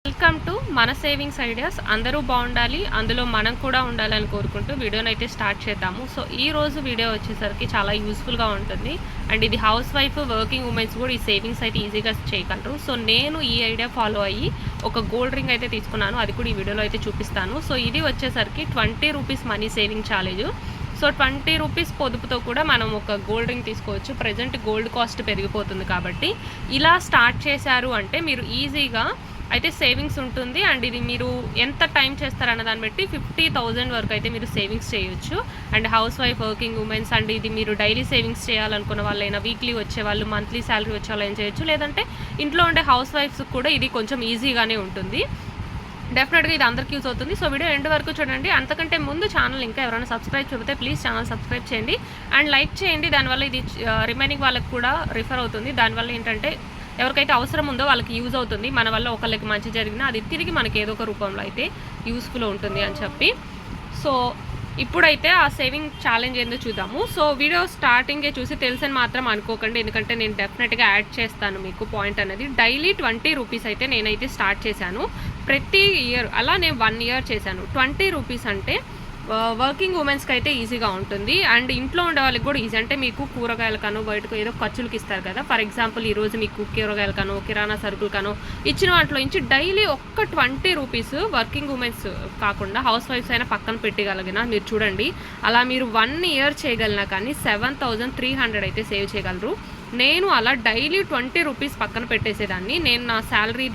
Welcome to మన savings ideas. అందరూ బాగుండాలి, అందులో మనం కూడా ఉండాలని కోరుకుంటూ వీడియోని అయితే స్టార్ట్ చేద్దాము. సో ఈ రోజు వీడియో వచ్చేసరికి చాలా యూస్ఫుల్గా ఉంటుంది అండ్ ఇది హౌస్ వైఫ్ వర్కింగ్ ఉమెన్స్ కూడా ఈ సేవింగ్స్ అయితే ఈజీగా చేయగలరు. సో నేను ఈ ఐడియా ఫాలో అయ్యి ఒక గోల్డ్ రింగ్ అయితే తీసుకున్నాను, అది కూడా ఈ వీడియోలో అయితే చూపిస్తాను. సో ఇది వచ్చేసరికి 20 rupees money saving challenge. So 20 rupees పొదుపుతో కూడా మనం ఒక గోల్డ్ రింగ్ తీసుకోవచ్చు. ప్రజెంట్ గోల్డ్ కాస్ట్ పెరిగిపోతుంది కాబట్టి ఇలా స్టార్ట్ చేశారు అంటే మీరు ఈజీగా అయితే సేవింగ్స్ ఉంటుంది అండ్ ఇది మీరు ఎంత టైం చేస్తారన్న దాన్ని బట్టి 50,000 వరకు అయితే మీరు సేవింగ్స్ చేయొచ్చు. And house wife working women's and ఇది మీరు డైలీ సేవింగ్స్ చేయాలనుకున్న వాళ్ళైనా, వీక్లీ వచ్చే వాళ్ళు, మంత్లీ శాలరీ వచ్చే వాళ్ళు ఏం చేయొచ్చు, లేదంటే ఇంట్లో ఉండే హౌస్ వైఫ్స్ కూడా ఇది కొంచెం ఈజీగానే ఉంటుంది. డెఫినెట్గా ఇది అందరికీ యూజ్ అవుతుంది. సో వీడియో ఎండ్ వరకు చూడండి. అంతకంటే ముందు ఛానల్ ఇంకా ఎవరైనా సబ్స్క్రైబ్ చెబితే ప్లీజ్ ఛానల్ సబ్స్క్రైబ్ చేయండి అండ్ లైక్ చేయండి. దానివల్ల ఇది రిమైనింగ్ వాళ్ళకి కూడా రిఫర్ అవుతుంది. దానివల్ల ఏంటంటే ఎవరికైతే అవసరం ఉందో వాళ్ళకి యూజ్ అవుతుంది. మన వల్ల ఒకళ్ళకి మంచి జరిగినా అది తిరిగి మనకి ఏదో ఒక రూపంలో అయితే యూస్ఫుల్ ఉంటుంది అని చెప్పి. సో ఇప్పుడైతే ఆ సేవింగ్ ఛాలెంజ్ ఏందో చూద్దాము. సో వీడియో స్టార్టింగే చూసి తెలుసని మాత్రం అనుకోకండి, ఎందుకంటే నేను డెఫినెట్గా యాడ్ చేస్తాను మీకు పాయింట్ అనేది. డైలీ 20 రూపీస్ అయితే నేనైతే స్టార్ట్ చేశాను. ప్రతి ఇయర్ అలా నేను 1 ఇయర్ చేశాను. 20 రూపీస్ అంటే వర్కింగ్ ఉమెన్స్కి అయితే ఈజీగా ఉంటుంది అండ్ ఇంట్లో ఉండే వాళ్ళకి కూడా ఈజీ. అంటే మీకు కూరగాయలకనో బయటకు ఏదో ఖర్చులకి ఇస్తారు కదా. ఫర్ ఎగ్జాంపుల్ ఈరోజు మీకు కూరగాయలకనో కిరాణా సరుకులకనో ఇచ్చిన వాటిలో నుంచి డైలీ ఒక్క 20 రూపీస్ వర్కింగ్ ఉమెన్స్ కాకుండా హౌస్ వైఫ్స్ అయినా పక్కన పెట్టగలిగిన మీరు చూడండి, అలా మీరు 1 ఇయర్ చేయగలిగినా కానీ 7,300 అయితే సేవ్ చేయగలరు. నేను అలా డైలీ 20 రూపీస్ పక్కన పెట్టేసేదాన్ని. నేను నా శాలరీ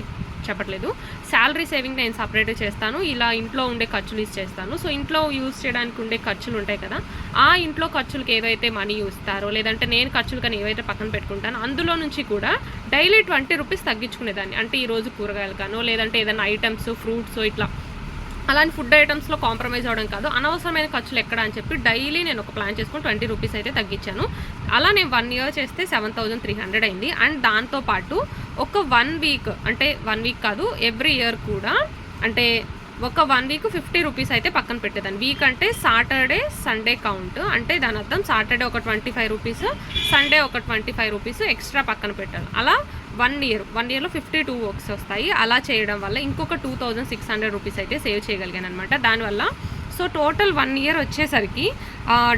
చెప్పట్లేదు, శాలరీ సేవింగ్ నేను సపరేట్గా చేస్తాను. ఇలా ఇంట్లో ఉండే ఖర్చులు యూజ్ చేస్తాను. సో ఇంట్లో యూజ్ చేయడానికి ఉండే ఖర్చులు ఉంటాయి కదా, ఆ ఇంట్లో ఖర్చులకి ఏదైతే మనీ ఇస్తారో లేదంటే నేను ఖర్చులు కానీ ఏవైతే పక్కన పెట్టుకుంటానో అందులో నుంచి కూడా డైలీ 20 రూపీస్ తగ్గించుకునేదాన్ని. అంటే ఈరోజు కూరగాయలు కానో లేదంటే ఏదైనా ఐటమ్స్, ఫ్రూట్స్ ఇట్లా అలాంటి ఫుడ్ ఐటమ్స్లో కాంప్రమైజ్ అవ్వడం కాదు, అనవసరమైన ఖర్చులు ఎక్కడ అని చెప్పి డైలీ నేను ఒక ప్లాన్ చేసుకుని 20 రూపీస్ అయితే తగ్గించాను. అలా నేను 1 ఇయర్ చేస్తే 7,300 అయింది. అండ్ దాంతోపాటు ఒక 1 వీక్, అంటే 1 వీక్ కాదు ఎవ్రీ ఇయర్ కూడా, అంటే ఒక 1 వీక్ 50 రూపీస్ అయితే పక్కన పెట్టేదాన్ని. వీక్ అంటే సాటర్డే సండే కౌంట్, అంటే దాని అర్థం సాటర్డే ఒక 25 రూపీస్, సండే ఒక 25 రూపీస్ ఎక్స్ట్రా పక్కన పెట్టాను. అలా 1 ఇయర్లో 52 వర్క్స్ వస్తాయి. అలా చేయడం వల్ల ఇంకొక 2,600 రూపీస్ అయితే సేవ్ చేయగలిగాను అనమాట దానివల్ల. సో టోటల్ 1 ఇయర్ వచ్చేసరికి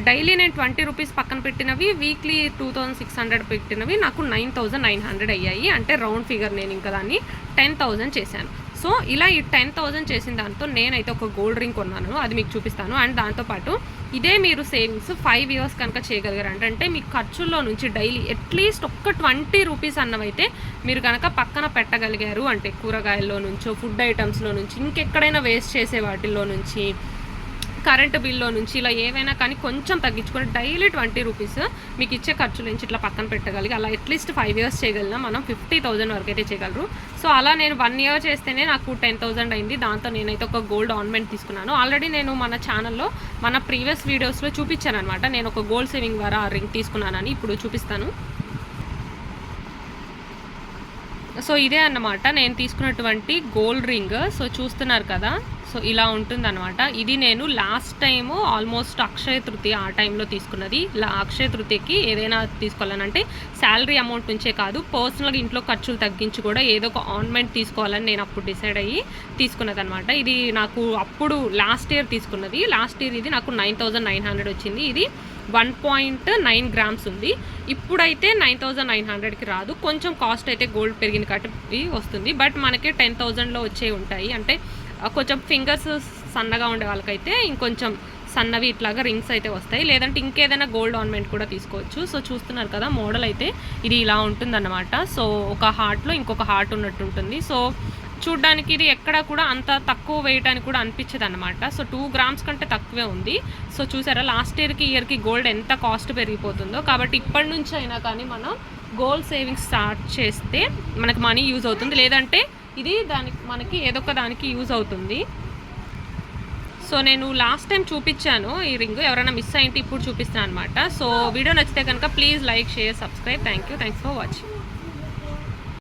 డైలీ నేను 20 రూపీస్ పక్కన పెట్టినవి, వీక్లీ 2,600 పెట్టినవి నాకు 9,900 అయ్యాయి. అంటే రౌండ్ ఫిగర్ నేను ఇంకా దాన్ని 10,000 చేశాను. సో ఇలా ఈ 10,000 చేసిన దాంతో నేనైతే ఒక గోల్డ్ రింగ్ కొన్నాను, అది మీకు చూపిస్తాను. అండ్ దాంతోపాటు ఇదే మీరు సేవింగ్స్ 5 ఇయర్స్ కనుక చేయగలిగారు అంటే మీ ఖర్చుల్లో నుంచి డైలీ అట్లీస్ట్ ఒక్క 20 రూపీస్ అన్నవైతే మీరు కనుక పక్కన పెట్టగలిగారు అంటే కూరగాయల్లో నుంచో, ఫుడ్ ఐటమ్స్లో నుంచి, ఇంకెక్కడైనా వేస్ట్ చేసే వాటిల్లో నుంచి, కరెంటు బిల్లో నుంచి, ఇలా ఏవైనా కానీ కొంచెం తగ్గించుకొని డైలీ 20 రూపీస్ మీకు ఇచ్చే ఖర్చుల నుంచి ఇట్లా పక్కన పెట్టగలిగి అలా అట్లీస్ట్ 5 ఇయర్స్ చేయగలిగినా మనం 50,000 వరకు అయితే చేయగలరు. సో అలా నేను 1 ఇయర్ చేస్తేనే నాకు 10,000 అయింది. దాంతో నేనైతే ఒక గోల్డ్ ఆర్నమెంట్ తీసుకున్నాను. ఆల్రెడీ నేను మన ఛానల్లో మన ప్రీవియస్ వీడియోస్లో చూపించాను అనమాట, నేను ఒక గోల్డ్ సేవింగ్ ద్వారా రింగ్ తీసుకున్నానని. ఇప్పుడు చూపిస్తాను. సో ఇదే అన్నమాట నేను తీసుకున్నటువంటి గోల్డ్ రింగ్. సో చూస్తున్నారు కదా, సో ఇలా ఉంటుందన్నమాట. ఇది నేను last time almost Akshaya Tritiya ఆ టైంలో తీసుకున్నది. అక్షయ తృతీయకి ఏదైనా తీసుకోవాలనంటే శాలరీ అమౌంట్ నుంచే కాదు, పర్సనల్గా ఇంట్లో ఖర్చులు తగ్గించి కూడా ఏదో ఒక ఆర్నమెంట్ తీసుకోవాలని నేను అప్పుడు డిసైడ్ అయ్యి తీసుకున్నది అనమాట. ఇది నాకు అప్పుడు లాస్ట్ ఇయర్ తీసుకున్నది. లాస్ట్ ఇయర్ ఇది నాకు 9,900 వచ్చింది. ఇది 1.9 గ్రామ్స్ ఉంది. ఇప్పుడైతే 9,900కి రాదు, కొంచెం కాస్ట్ అయితే గోల్డ్ పెరిగింది కాబట్టి వస్తుంది. బట్ మనకి 10,000లో వచ్చే ఉంటాయి. అంటే కొంచెం ఫింగర్స్ సన్నగా ఉండే వాళ్ళకైతే ఇంకొంచెం సన్నవి ఇట్లాగా రింగ్స్ అయితే వస్తాయి, లేదంటే ఇంకేదైనా గోల్డ్ ఆర్నమెంట్ కూడా తీసుకోవచ్చు. సో చూస్తున్నారు కదా, మోడల్ అయితే ఇది ఇలా ఉంటుందన్నమాట. సో ఒక హార్ట్లో ఇంకొక హార్ట్ ఉన్నట్టు ఉంటుంది. సో చూడ్డానికి ఇది ఎక్కడ కూడా అంత తక్కువ వేయటానికి కూడా అనిపించదు అనమాట. సో 2 గ్రామ్స్ కంటే తక్కువే ఉంది. సో చూసారా లాస్ట్ ఇయర్కి గోల్డ్ ఎంత కాస్ట్ పెరిగిపోతుందో. కాబట్టి ఇప్పటి నుంచి అయినా కానీ మనం గోల్డ్ సేవింగ్స్ స్టార్ట్ చేస్తే మనకు మనీ యూజ్ అవుతుంది, లేదంటే ఇది మనకి ఏదో ఒక దానికి యూజ్ అవుతుంది. సో నేను లాస్ట్ టైం చూపించాను ఈ రింగ్, ఎవరైనా మిస్ అయింటే ఇప్పుడు చూపిస్తాను అనమాట. సో వీడియో నచ్చితే కనుక please like, share, subscribe. Thanks for watching.